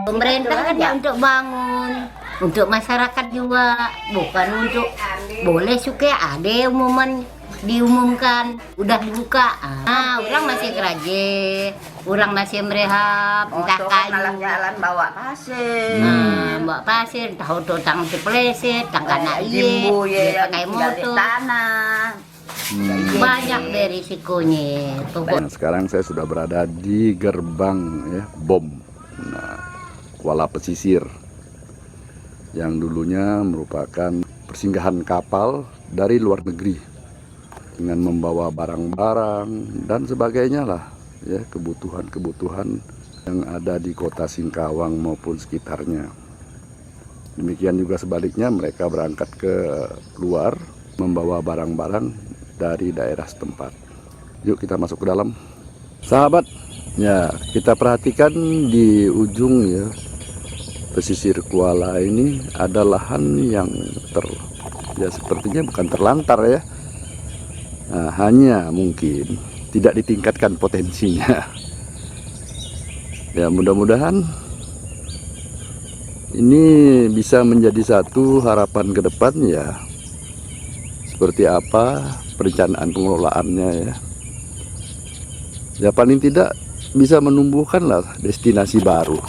Pemerintah kan ya untuk bangun, untuk masyarakat juga, bukan untuk boleh suka ada umuman diumumkan udah dibuka. Orang masih kerja, orang masih merehab, entah kayu. Jalan bawa pasir. Bawa pasir, tahu tang dipleset, tang kana iye, pakai motor. Tanah. Banyak dari risikonya. Nah, sekarang saya sudah berada di gerbang ya, BOM. Nah, Kuala Pesisir yang dulunya merupakan persinggahan kapal dari luar negeri dengan membawa barang-barang dan sebagainya lah ya, kebutuhan-kebutuhan yang ada di kota Singkawang maupun sekitarnya. Demikian juga sebaliknya, mereka berangkat ke luar membawa barang-barang dari daerah setempat. Yuk kita masuk ke dalam. Sahabat, ya kita perhatikan di ujung ya pesisir Kuala ini ada lahan yang sepertinya bukan terlantar ya. Nah, hanya mungkin tidak ditingkatkan potensinya. Ya mudah-mudahan ini bisa menjadi satu harapan ke depan ya. Seperti apa perencanaan pengelolaannya ya. Ya paling tidak bisa menumbuhkanlah destinasi baru.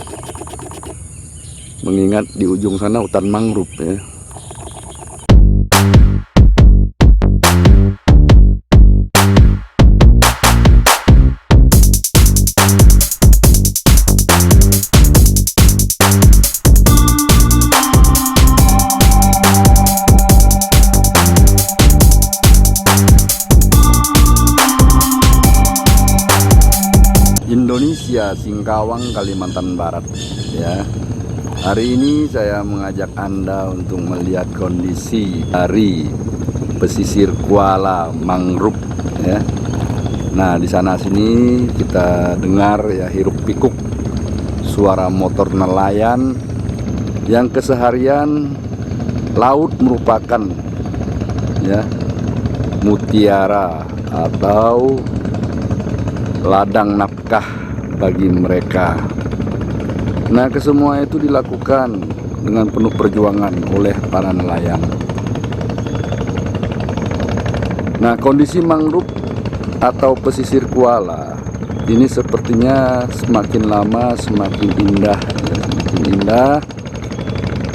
Mengingat di ujung sana hutan mangrove ya. Indonesia, Singkawang, Kalimantan Barat ya. Hari ini saya mengajak Anda untuk melihat kondisi dari pesisir Kuala mangrove ya. Nah, di sana sini kita dengar ya hiruk pikuk suara motor nelayan yang keseharian laut merupakan ya mutiara atau ladang nafkah bagi mereka. Nah, kesemua itu dilakukan dengan penuh perjuangan oleh para nelayan. Nah, kondisi mangrove atau pesisir Kuala ini sepertinya semakin lama semakin indah, semakin indah,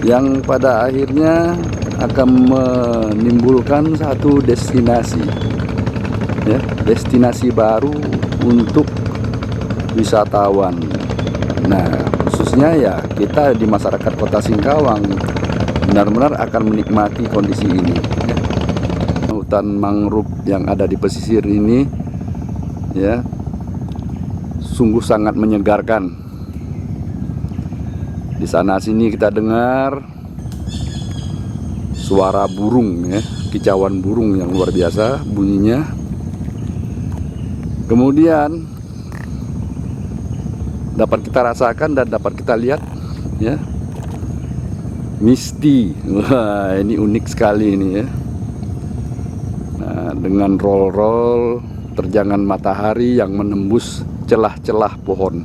yang pada akhirnya akan menimbulkan satu destinasi, ya, destinasi baru untuk wisatawan. Nah, khususnya ya kita di masyarakat kota Singkawang benar-benar akan menikmati kondisi ini ya. Hutan mangrove yang ada di pesisir ini ya sungguh sangat menyegarkan. Di sana sini kita dengar suara burung ya, kicauan burung yang luar biasa bunyinya. Kemudian dapat kita rasakan dan dapat kita lihat ya misti. Wah, ini unik sekali ini ya. Nah, dengan roll-roll terjangan matahari yang menembus celah-celah pohon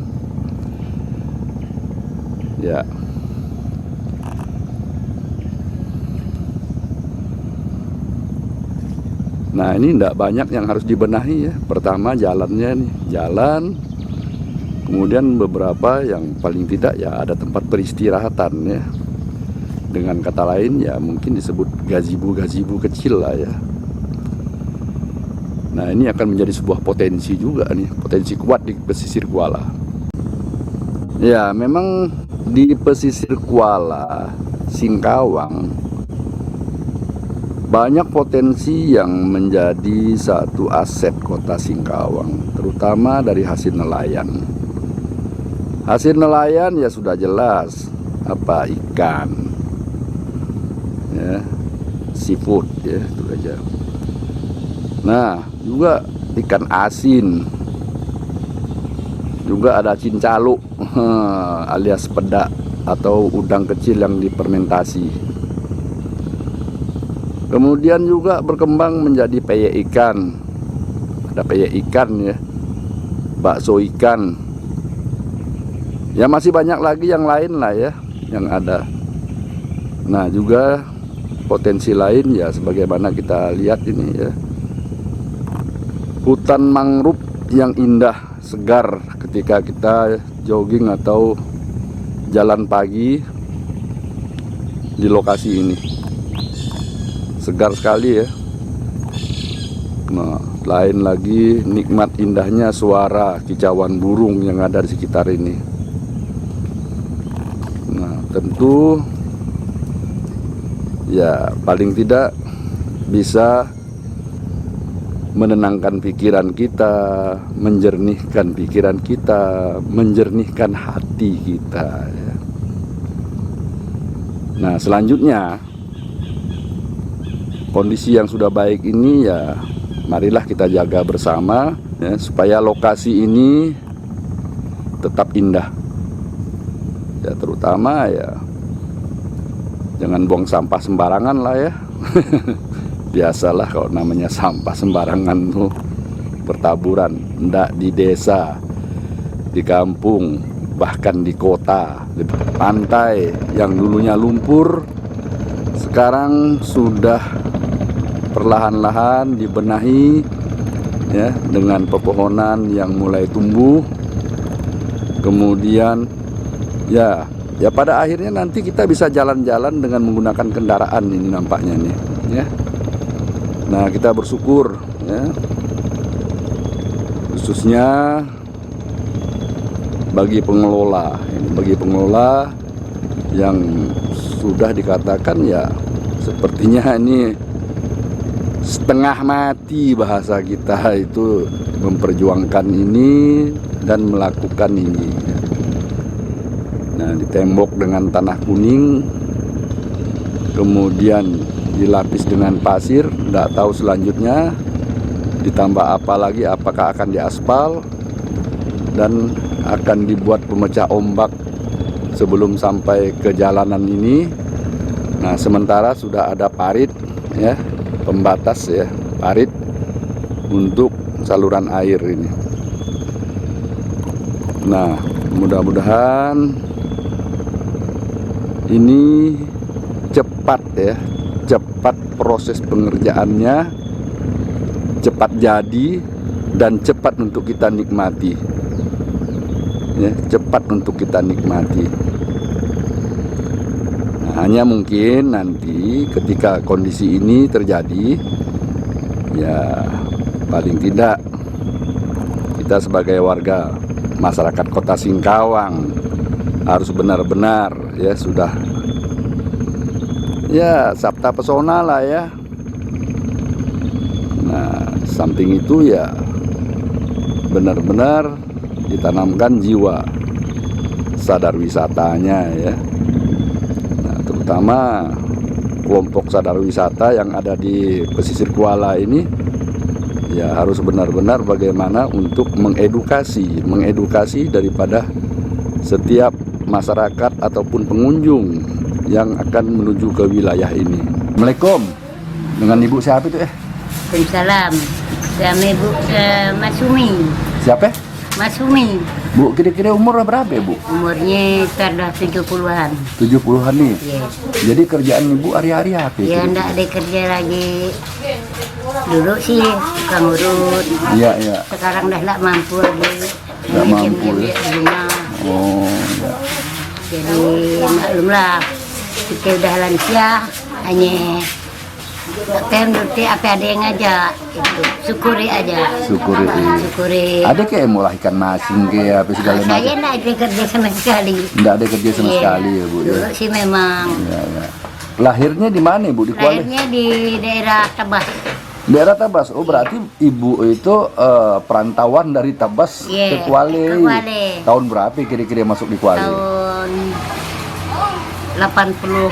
ya. Nah, ini tidak banyak yang harus dibenahi ya. Pertama jalannya nih, jalan. Kemudian beberapa yang paling tidak ya ada tempat peristirahatan ya. Dengan kata lain ya mungkin disebut gazebo-gazebo kecil lah ya. Nah, ini akan menjadi sebuah potensi juga nih, potensi kuat di pesisir Kuala. Ya, memang di pesisir Kuala Singkawang banyak potensi yang menjadi satu aset kota Singkawang, terutama dari hasil nelayan. Hasil nelayan ya sudah jelas apa, ikan ya, seafood ya, itu aja. Nah, juga ikan asin, juga ada cincaluk alias pedak atau udang kecil yang difermentasi. Kemudian juga berkembang menjadi peyek ikan. Ada peyek ikan ya, bakso ikan. Ya masih banyak lagi yang lain lah ya yang ada. Nah juga potensi lain ya sebagaimana kita lihat ini ya, hutan mangrove yang indah, segar ketika kita jogging atau jalan pagi di lokasi ini. Segar sekali ya. Nah, lain lagi nikmat indahnya suara kicauan burung yang ada di sekitar ini. Nah, tentu ya paling tidak bisa menenangkan pikiran kita, menjernihkan pikiran kita, menjernihkan hati kita ya. Nah, selanjutnya kondisi yang sudah baik ini ya marilah kita jaga bersama ya, supaya lokasi ini tetap indah ya, terutama ya jangan buang sampah sembarangan lah ya. Biasalah kalau namanya sampah sembarangan tuh bertaburan, ndak di desa, di kampung, bahkan di kota. Pantai yang dulunya lumpur sekarang sudah perlahan-lahan dibenahi ya, dengan pepohonan yang mulai tumbuh. Kemudian ya pada akhirnya nanti kita bisa jalan-jalan dengan menggunakan kendaraan ini nampaknya nih ya. Nah, kita bersyukur ya, khususnya bagi pengelola yang sudah dikatakan ya sepertinya ini setengah mati bahasa kita itu, memperjuangkan ini dan melakukan ini. Nah, ditembok dengan tanah kuning, kemudian dilapis dengan pasir, tidak tahu selanjutnya ditambah apa lagi, apakah akan diaspal dan akan dibuat pemecah ombak sebelum sampai ke jalanan ini. Nah, sementara sudah ada parit ya, pembatas ya, parit untuk saluran air ini. Nah, mudah-mudahan ini cepat ya, cepat proses pengerjaannya, cepat jadi dan cepat untuk kita nikmati ya, cepat untuk kita nikmati. Nah, hanya mungkin nanti ketika kondisi ini terjadi ya, paling tidak kita sebagai warga masyarakat Kota Singkawang harus benar-benar ya sudah ya sabta pesona lah ya. Nah, samping itu ya benar-benar ditanamkan jiwa sadar wisatanya ya. Nah, terutama kelompok sadar wisata yang ada di pesisir Kuala ini ya harus benar-benar bagaimana untuk mengedukasi daripada setiap masyarakat ataupun pengunjung yang akan menuju ke wilayah ini. Assalamualaikum. Dengan Ibu siapa itu Waalaikumsalam. Sama Ibu Mas Sumi. Siapa? Mas Sumi. Bu, kira-kira umur berapa ya, Bu? Umurnya sudah 70-an. 70-an nih. Yes. Jadi kerjaan Ibu hari-hari apa? Ya enggak ada kerja lagi. Dulu sih tukang urut. Iya, iya. Sekarang dah tak mampu lagi. Nggak mampu ya. Di rumah. Oh, ya. Jadi maklumlah kita udah lansia, hanya nuruti apa ada yang ngajak, itu syukuri aja. Syukuri. Ada kayak mulai ikan masin kayak apa segala macam. Saya enggak ada kerja sama sekali. Enggak ada kerja sama sekali ya, Bu ya. Dulu sih memang. Ya, ya. Lahirnya di mana, Bu? Di Kuala? Lahirnya di daerah Tabas. Daerah Tabas. Oh, berarti Ibu itu perantauan dari Tabas ke Kuala. Ke Kuala. Tahun berapa kira-kira masuk di Kuala? Tahun 89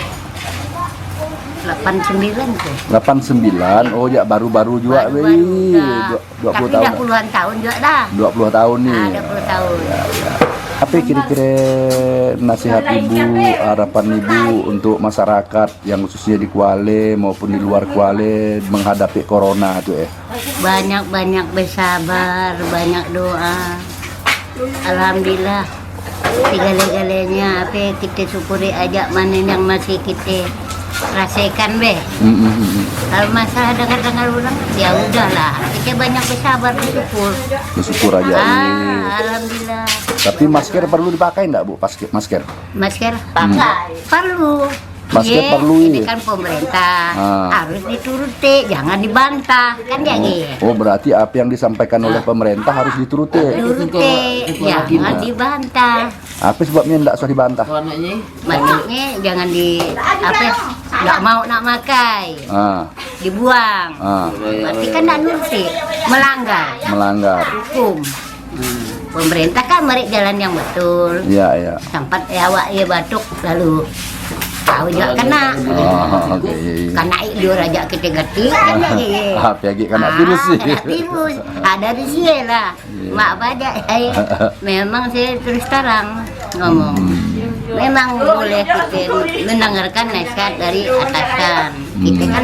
tuh. 89. Oh, ya baru-baru juga, weh. 20 Tapi tahun. dah puluhan tahun juga dah. 20 tahun nih. 20 tahun. Ya, ya. Apa kira-kira nasihat Ibu, harapan Ibu untuk masyarakat yang khususnya di Kuala maupun di luar Kuala menghadapi corona itu Banyak-banyak bersabar, banyak doa. Alhamdulillah segala-galanya apa kita syukuri aja, mana yang masih kita rasakan be. Kalau masalah dengar-dengar orang ya udahlah, kita banyak bersabar, Bersyukur aja nih. alhamdulillah. Tapi masker perlu dipakai enggak, Bu? Masker. Masker perlu. Masker Ye, perlu, ini ya? kan pemerintah harus dituruti, jangan dibantah kan ya Ge? Oh, berarti apa yang disampaikan oleh pemerintah harus dituruti. Turuti, jangan dibantah. Apa sebabnya enggak usah dibantah? Maksudnya jangan nggak mau nak makai, dibuang. Berarti kan nggak nuruti, Melanggar. hukum. Pemerintah kan merik jalan yang betul. Iya. Sampai awak ya batuk lalu tahu juga kena. Oke. Karena itu raja kita ganti kan ya. Apa lagi kena virus sih? Kena virus. Ada di sini lah. Mak baca memang saya terus terang ngomong. Memang boleh kita mendengarkan nasihat dari atasan. Kita kan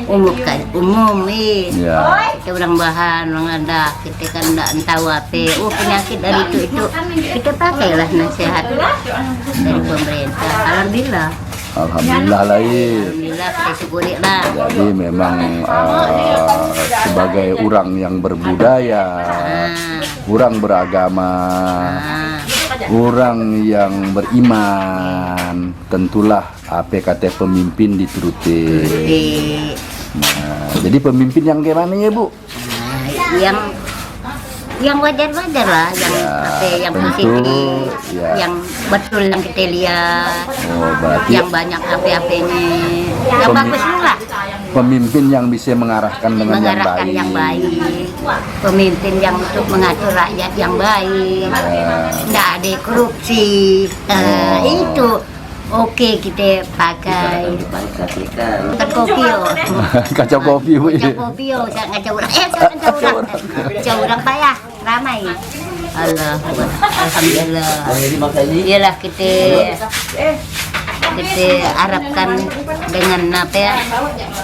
umum Ya. kita orang bahan, orang ada, kita kan tidak tahu apa. Penyakit dari itu kita pakailah nasihat dari pemerintah. Alhamdulillah. Alhamdulillah lain. Alhamdulillah kita syukuri lah. Jadi memang sebagai orang yang berbudaya, orang beragama, orang yang beriman, tentulah apa kata pemimpin dituruti. Nah, jadi pemimpin yang gimana ya, Bu? Yang wajar-wajar lah, yang tentu, positif, ya. yang betul yang kita lihat, Oh, berarti yang banyak apa-apanya, yang bagus lah. pemimpin yang bisa mengarahkan dengan Mengarahkan yang baik, pemimpin yang untuk mengatur rakyat yang baik, tidak ada korupsi. Itu oke kita pakai. Bukan kopi yo. Kacau kopi, Bu. Kacau kopi yo, saya ngacau orang. Ngacau orang payah, ramai. Allah, alhamdulillah. Iyalah kita harapkan dengan apa ya,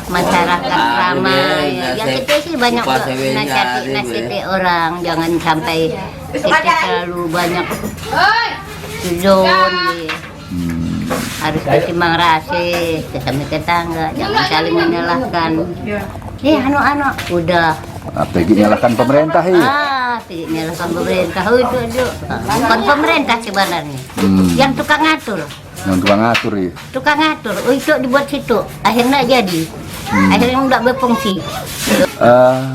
masyarakat ramai. Yang kita sih banyak nasihati orang, jangan sampai kita terlalu banyak suzon. Harus ketimbang rasih sesama tetangga, jangan saling menyalahkan. Anu udah Apa yang nyalakan pemerintah ya? nyalahkan pemerintah itu bukan pemerintah sebenarnya, yang tukang ngatur. Yang tukang ngatur ya. Tukang ngatur, itu dibuat situ, akhirnya jadi, akhirnya nggak berfungsi.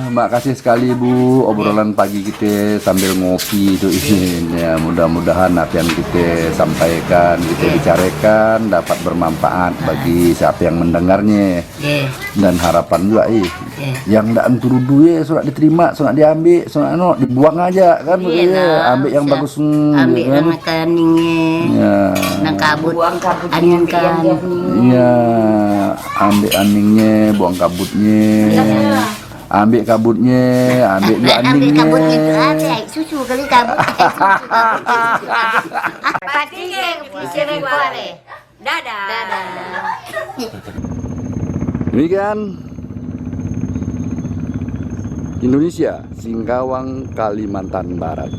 Makasih sekali Bu, obrolan pagi kita sambil ngopi itu ini ya, mudah-mudahan apa yang kita sampaikan, kita bicarakan dapat bermanfaat bagi siapa yang mendengarnya. Dan harapan juga yang ndak anturu duit surat diterima, surat diambil, surat dibuang aja kan, ambil yang bagus, ambil kan? yang kaningnya, Ya. nang kabut, angin kan. Iya, ambil aningnya, buang kabutnya. Ambil kabutnya, ambil juga Ambil aningnya. kabutnya itu ada susu kali kabut. Pasti ke Dadah. Demikian Indonesia, Singkawang, Kalimantan Barat.